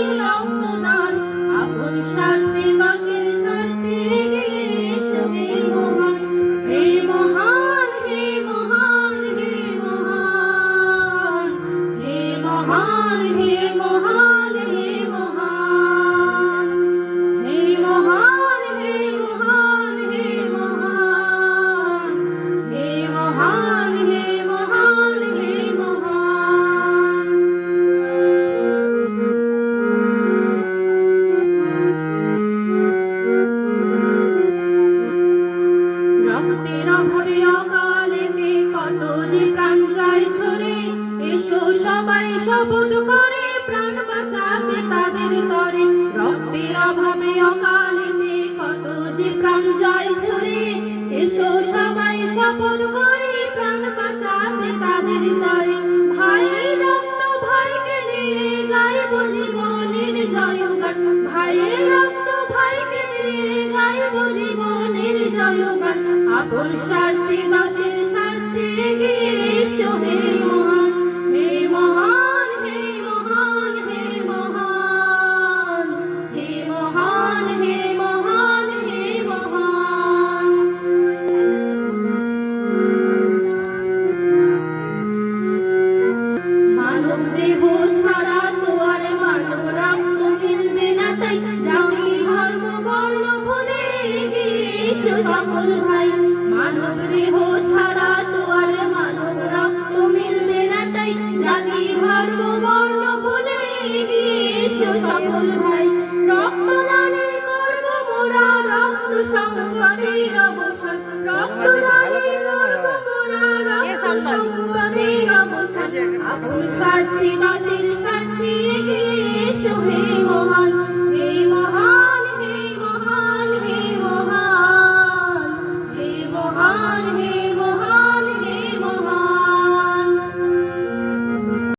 করি রক্তদান, আপন স্বার্থে দেশের স্বার্থে এসো হে মহান, হে মহান, হে মহান, হে মহান, হে মহান, হে মহান, হে মহান, হে মহান, হে মহান, হে মহান, হে মহান, হে মহান, হে মহান। রক্তের অভাবে অকালেতে কত যে প্রাণ যায় ঝরে, এসো সবাই শপথ করে প্রাণ বাঁচাতে তাদের তরে। রক্তের অভাবে অকালেতে কত যে প্রাণ যায় ঝরে, এসো সবাই শপথ করে প্রাণ বাঁচাতে তাদের তরে। ভাইয়ের রক্ত ভাইকে নিয়ে গাইব জীবনের জয়গান, ভাইয়ের রক্ত ভাইকে নিয়ে গাইব জীবনের জয়গান, আপন স্বার্থে দেশের স্বার্থে এসো হে মহান, হে মহান, হে মহান, হে মহান, হে মহান, হে মহান, হে মহান। মানব দেহ ছাড়া তো আর মানব রক্ত মিলবে না, তাই জাতি ধর্ম বর্ণ ভুলে এসো সকল ভাই। মানব দেহ ছাড়া তো আর মানব রক্ত মিলবে না, তাই জাতি ধর্ম বর্ণ ভুলে এসো সকল ভাই। রক্তদানে করব মোরা রক্ত সংগ্রামের অবসান, রক্তদানে করব মোরা রক্ত সংগ্রামের অবসান, আপন স্বার্থে